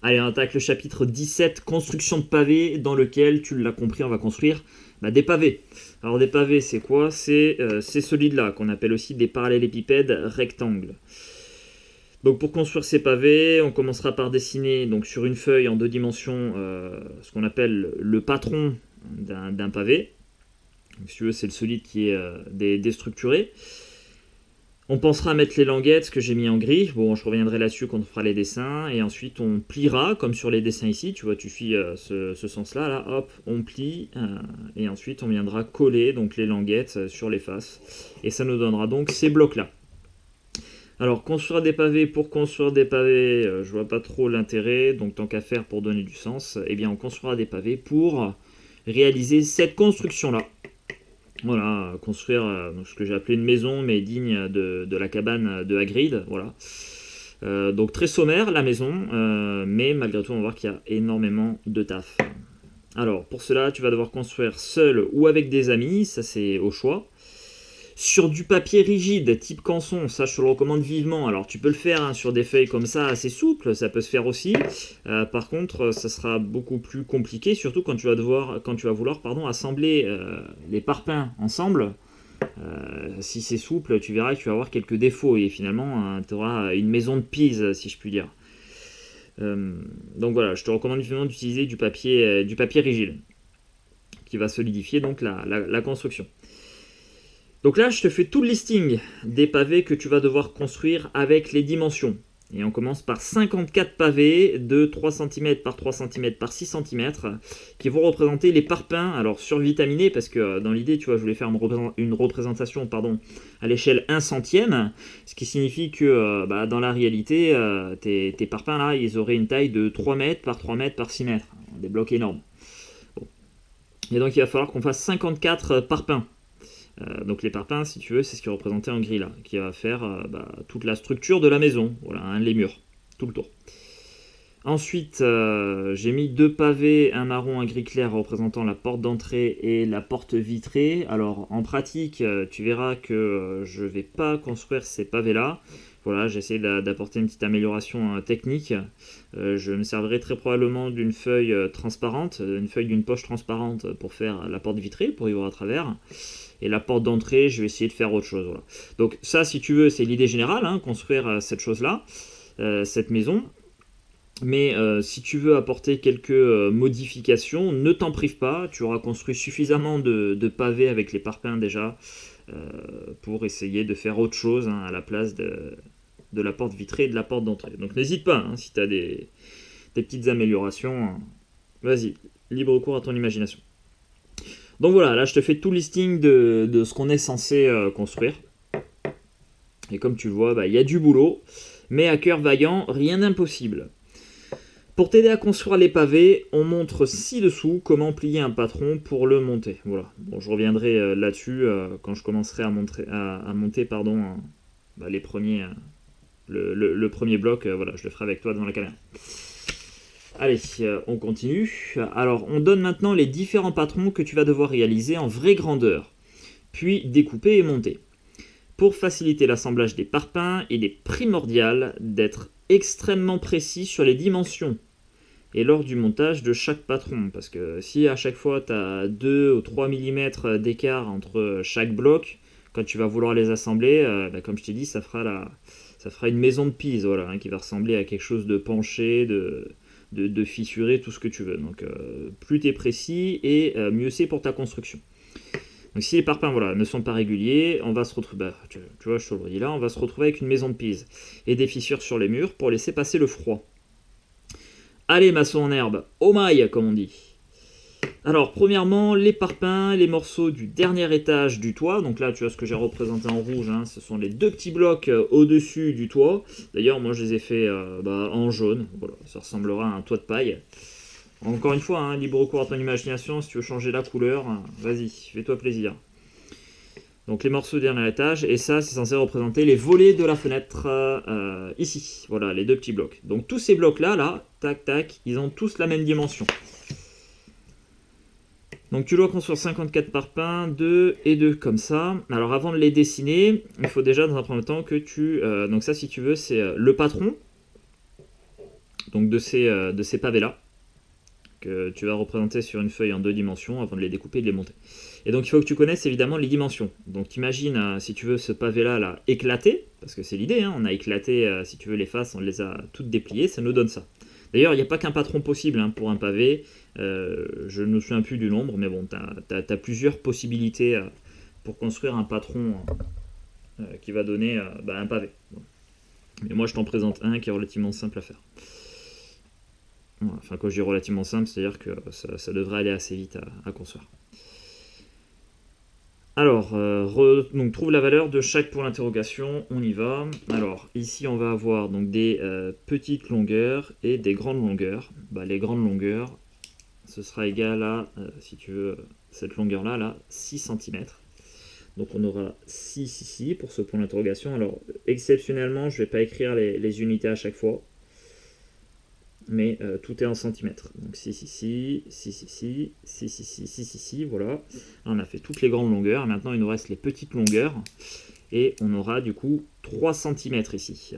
Allez, on attaque le chapitre 17, construction de pavés, dans lequel, tu l'as compris, on va construire des pavés. Alors des pavés, c'est quoi? C'est ces solides-là, qu'on appelle aussi des parallélépipèdes rectangles. Donc pour construire ces pavés, on commencera par dessiner donc, sur une feuille en 2 dimensions ce qu'on appelle le patron d'un pavé. Donc, si tu veux, c'est le solide qui est déstructuré. On pensera à mettre les languettes que j'ai mis en gris. Bon, je reviendrai là-dessus quand on fera les dessins. Et ensuite, on pliera, comme sur les dessins ici. Tu vois, tu suis ce sens-là. Là, hop, on plie. Et ensuite, on viendra coller donc, les languettes sur les faces. Et ça nous donnera donc ces blocs-là. Alors, construire des pavés pour construire des pavés, je vois pas trop l'intérêt. Donc, tant qu'à faire pour donner du sens, eh bien, on construira des pavés pour réaliser cette construction-là. Voilà, construire ce que j'ai appelé une maison, mais digne de la cabane de Hagrid. Voilà. Donc très sommaire la maison, mais malgré tout on va voir qu'il y a énormément de taf. Alors pour cela tu vas devoir construire seul ou avec des amis, ça c'est au choix. Sur du papier rigide, type canson, ça je te le recommande vivement. Alors tu peux le faire sur des feuilles comme ça, assez souples, ça peut se faire aussi. Par contre, ça sera beaucoup plus compliqué, surtout quand tu vas vouloir assembler les parpaings ensemble. Si c'est souple, tu verras que tu vas avoir quelques défauts et finalement tu auras une maison de Pise, si je puis dire. Donc voilà, je te recommande vivement d'utiliser du papier rigide qui va solidifier donc la construction. Donc là, je te fais tout le listing des pavés que tu vas devoir construire avec les dimensions. Et on commence par 54 pavés de 3 cm par 3 cm par 6 cm qui vont représenter les parpaings, alors survitaminés, parce que dans l'idée, tu vois, je voulais faire une représentation à l'échelle 1 centième, ce qui signifie que dans la réalité, tes parpaings là, ils auraient une taille de 3 mètres par 3 mètres par 6 mètres, des blocs énormes. Bon. Et donc il va falloir qu'on fasse 54 parpaings. Donc les parpaings, si tu veux, c'est ce qui est représenté en gris là, qui va faire toute la structure de la maison, voilà, hein, les murs, tout le tour. Ensuite, j'ai mis 2 pavés, un marron, un gris clair représentant la porte d'entrée et la porte vitrée. Alors en pratique, tu verras que je ne vais pas construire ces pavés-là. Voilà, j'ai essayé d'apporter une petite amélioration technique. Je me servirai très probablement d'une feuille transparente, une feuille d'une poche transparente pour faire la porte vitrée, pour y voir à travers. Et la porte d'entrée, je vais essayer de faire autre chose. Voilà. Donc ça, si tu veux, c'est l'idée générale, hein, construire cette chose-là, cette maison. Mais si tu veux apporter quelques modifications, ne t'en prive pas. Tu auras construit suffisamment de pavés avec les parpaings déjà pour essayer de faire autre chose hein, à la place de la porte vitrée et de la porte d'entrée. Donc n'hésite pas, hein, si tu as des petites améliorations, vas-y, libre cours à ton imagination. Donc voilà, là je te fais tout le listing de ce qu'on est censé construire. Et comme tu le vois, il y a du boulot, mais à cœur vaillant, rien d'impossible. Pour t'aider à construire les pavés, on montre ci-dessous comment plier un patron pour le monter. Voilà. Bon, je reviendrai là-dessus quand je commencerai à monter les premiers, le premier bloc. Voilà, je le ferai avec toi devant la caméra. Allez, on continue. Alors, on donne maintenant les différents patrons que tu vas devoir réaliser en vraie grandeur, puis découper et monter. Pour faciliter l'assemblage des parpaings, il est primordial d'être extrêmement précis sur les dimensions et lors du montage de chaque patron. Parce que si à chaque fois tu as 2 ou 3 mm d'écart entre chaque bloc, quand tu vas vouloir les assembler, comme je t'ai dit, ça fera une maison de Pise voilà, hein, qui va ressembler à quelque chose de penché, de fissuré, tout ce que tu veux. Donc plus tu es précis et mieux c'est pour ta construction. Donc si les parpaings ne sont pas réguliers, on va se retrouver, tu vois, je te le dis là, on va se retrouver avec une maison de Pise et des fissures sur les murs pour laisser passer le froid. Allez, maçon en herbe, au maille, comme on dit. Alors, premièrement, les parpaings, les morceaux du dernier étage du toit. Donc là, tu vois ce que j'ai représenté en rouge, hein, ce sont les 2 petits blocs au-dessus du toit. D'ailleurs, moi, je les ai fait en jaune. Voilà, ça ressemblera à un toit de paille. Encore une fois, hein, libre cours à ton imagination. Si tu veux changer la couleur, vas-y, fais-toi plaisir. Donc les morceaux du dernier étage, et ça c'est censé représenter les volets de la fenêtre ici. Voilà, les 2 petits blocs. Donc tous ces blocs-là, tac, tac, ils ont tous la même dimension. Donc tu dois construire 54 parpaings, 2 et 2 comme ça. Alors avant de les dessiner, il faut déjà dans un premier temps que tu... donc ça si tu veux c'est le patron. donc de ces pavés-là, que tu vas représenter sur une feuille en 2 dimensions avant de les découper et de les monter. Et donc il faut que tu connaisses évidemment les dimensions. Donc t'imagines, si tu veux, ce pavé-là là, éclaté, parce que c'est l'idée, hein, on a éclaté, si tu veux, les faces, on les a toutes dépliées, ça nous donne ça. D'ailleurs, il n'y a pas qu'un patron possible hein, pour un pavé, je ne me souviens plus du nombre, mais bon, tu as plusieurs possibilités pour construire un patron qui va donner un pavé. Bon. Mais moi je t'en présente un qui est relativement simple à faire. Enfin, quand je dis relativement simple, c'est-à-dire que ça devrait aller assez vite à construire. Alors, donc trouve la valeur de chaque point d'interrogation, on y va. Alors, ici on va avoir donc des petites longueurs et des grandes longueurs. Les grandes longueurs, ce sera égal à, si tu veux, cette longueur-là, là, 6 cm. Donc on aura 6 ici pour ce point d'interrogation. Alors, exceptionnellement, je ne vais pas écrire les unités à chaque fois. Mais tout est en centimètres. Donc 6 ici, 6 ici, 6 ici, 6 ici, voilà. On a fait toutes les grandes longueurs. Maintenant, il nous reste les petites longueurs. Et on aura du coup 3 cm ici.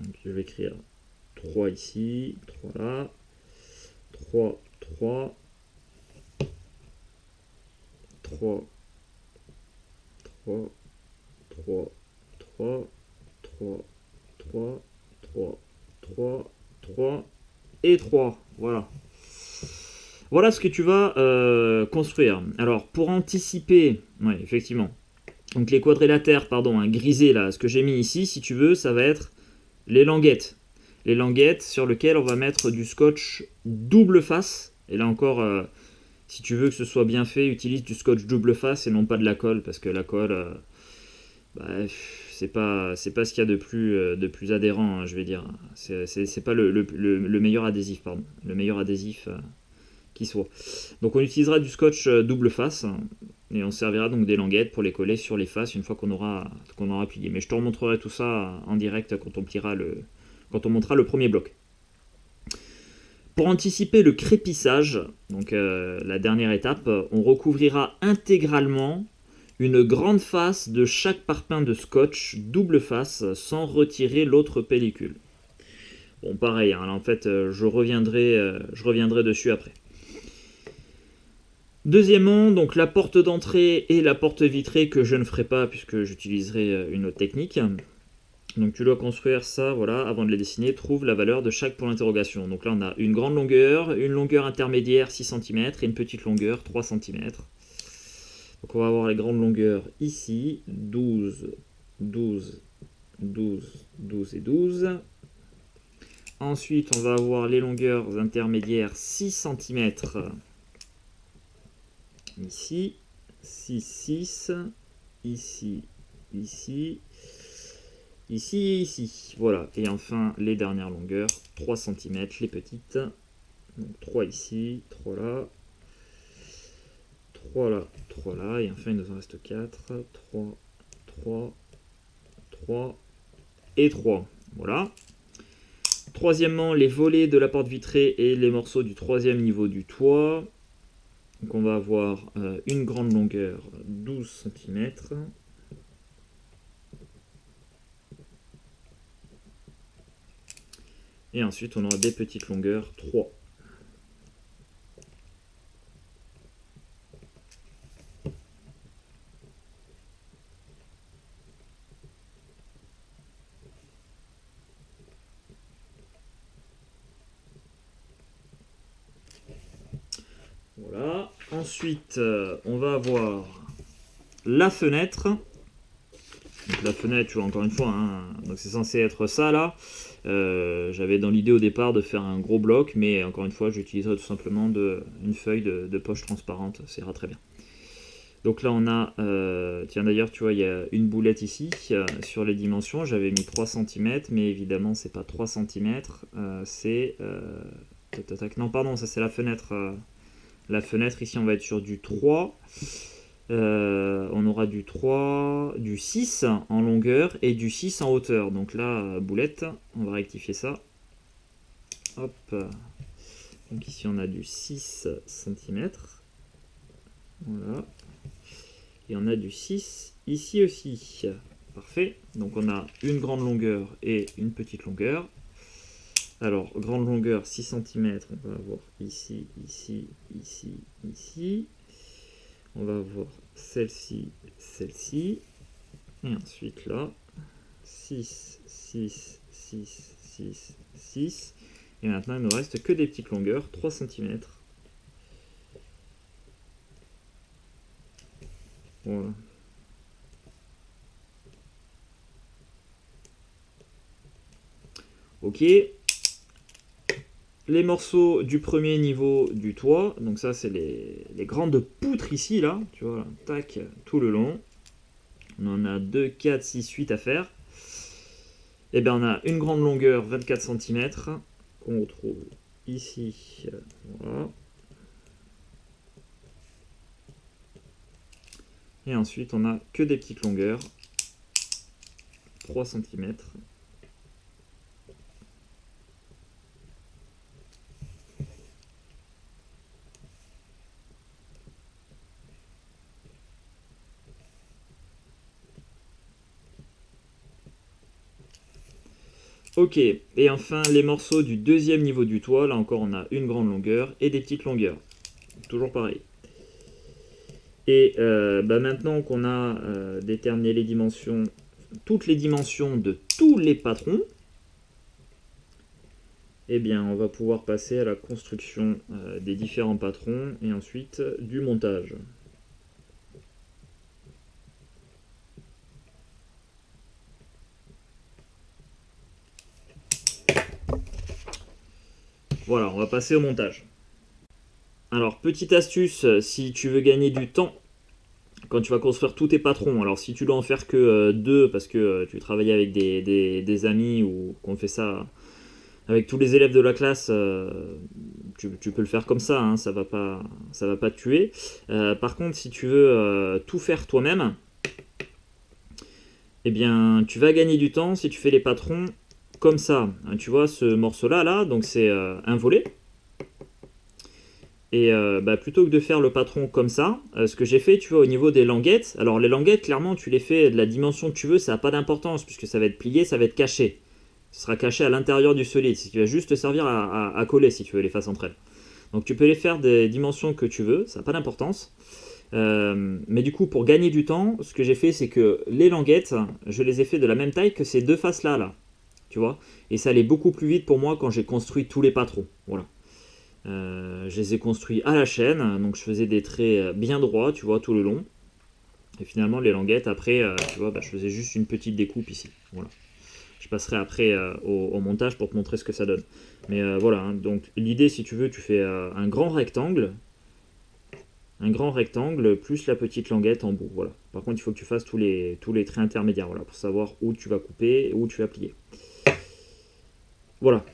Donc je vais écrire 3 ici, 3 là, 3, 3, 3, 3, 3, 3, 3, 3, 3, 3, 3 et 3. Voilà. Voilà ce que tu vas construire. Alors, pour anticiper, ouais, effectivement, donc les quadrilatères, pardon, grisés, là, ce que j'ai mis ici, si tu veux, ça va être les languettes. Les languettes sur lesquelles on va mettre du scotch double face. Et là encore, si tu veux que ce soit bien fait, utilise du scotch double face et non pas de la colle, parce que la colle, c'est pas ce qu'il y a de plus adhérent, hein, je vais dire. C'est pas le meilleur adhésif, pardon. Le meilleur adhésif qui soit. Donc on utilisera du scotch double face, et on servira donc des languettes pour les coller sur les faces une fois qu'on aura plié. Mais je te remontrerai tout ça en direct quand on montera le premier bloc. Pour anticiper le crépissage, donc la dernière étape, on recouvrira intégralement une grande face de chaque parpaing de scotch double face sans retirer l'autre pellicule. Bon, pareil, hein, là, en fait, je reviendrai dessus après. Deuxièmement, donc la porte d'entrée et la porte vitrée que je ne ferai pas puisque j'utiliserai une autre technique. Donc tu dois construire ça, voilà, avant de les dessiner, trouve la valeur de chaque point d'interrogation. Donc là on a une grande longueur, une longueur intermédiaire 6 cm et une petite longueur 3 cm. Donc on va avoir les grandes longueurs ici, 12, 12, 12, 12 et 12. Ensuite on va avoir les longueurs intermédiaires 6 cm. Ici, 6, 6, ici, ici, ici et ici. Voilà. Et enfin, les dernières longueurs, 3 cm, les petites. Donc 3 ici, 3 là, 3 là, 3 là. Et enfin, il nous en reste 4, 3, 3, 3 et 3. Voilà. Troisièmement, les volets de la porte vitrée et les morceaux du troisième niveau du toit. Donc on va avoir une grande longueur 12 cm. Et ensuite on aura des petites longueurs 3. Voilà. Ensuite, on va avoir la fenêtre. Donc, la fenêtre, tu vois, encore une fois, hein, donc c'est censé être ça là. J'avais dans l'idée au départ de faire un gros bloc, mais encore une fois, j'utiliserai tout simplement une feuille de poche transparente, ça ira très bien. Donc là, on a, tiens d'ailleurs, tu vois, il y a une boulette ici sur les dimensions. J'avais mis 3 cm, mais évidemment, c'est pas 3 cm, c'est. Non, pardon, ça c'est la fenêtre. La fenêtre, ici, on va être sur du 3. On aura du 3, du 6 en longueur et du 6 en hauteur. Donc là, boulette, on va rectifier ça. Hop. Donc ici, on a du 6 cm. Voilà. Et on a du 6 ici aussi. Parfait. Donc on a une grande longueur et une petite longueur. Alors, grande longueur, 6 cm, on va avoir ici, ici, ici, ici. On va avoir celle-ci, celle-ci. Et ensuite là, 6, 6, 6, 6, 6. Et maintenant, il ne nous reste que des petites longueurs, 3 cm. Voilà. Ok. Les morceaux du premier niveau du toit, donc ça c'est les grandes poutres ici, là, tu vois, tac, tout le long. On en a 2, 4, 6, 8 à faire. Et bien on a une grande longueur, 24 cm, qu'on retrouve ici, voilà. Et ensuite on a que des petites longueurs, 3 cm. Ok, et enfin les morceaux du deuxième niveau du toit, là encore on a une grande longueur et des petites longueurs. Toujours pareil. Et maintenant qu'on a déterminé les dimensions, toutes les dimensions de tous les patrons, eh bien on va pouvoir passer à la construction des différents patrons et ensuite du montage. Voilà, on va passer au montage. Alors, petite astuce, si tu veux gagner du temps quand tu vas construire tous tes patrons, alors si tu dois en faire que 2 parce que tu travailles avec des amis ou qu'on fait ça avec tous les élèves de la classe, tu peux le faire comme ça, hein, ça va pas te tuer. Par contre, si tu veux tout faire toi-même, eh bien, tu vas gagner du temps si tu fais les patrons comme ça. Hein, tu vois, ce morceau-là, là, donc c'est un volet. Et plutôt que de faire le patron comme ça, ce que j'ai fait, tu vois, au niveau des languettes, alors les languettes, clairement, tu les fais de la dimension que tu veux, ça n'a pas d'importance, puisque ça va être plié, ça va être caché. Ce sera caché à l'intérieur du solide, ce qui va juste te servir à coller, si tu veux, les faces entre elles. Donc tu peux les faire des dimensions que tu veux, ça n'a pas d'importance. Mais du coup, pour gagner du temps, ce que j'ai fait, c'est que les languettes, je les ai fait de la même taille que ces deux faces-là, là. Tu vois. Et ça allait beaucoup plus vite pour moi quand j'ai construit tous les patrons. Voilà. Je les ai construits à la chaîne, donc je faisais des traits bien droits, tu vois, tout le long. Et finalement, les languettes, après, tu vois, je faisais juste une petite découpe ici. Voilà. Je passerai après au montage pour te montrer ce que ça donne. Mais voilà, hein, donc l'idée, si tu veux, tu fais un grand rectangle plus la petite languette en bout. Voilà. Par contre, il faut que tu fasses tous les traits intermédiaires, voilà, pour savoir où tu vas couper et où tu vas plier. Voilà.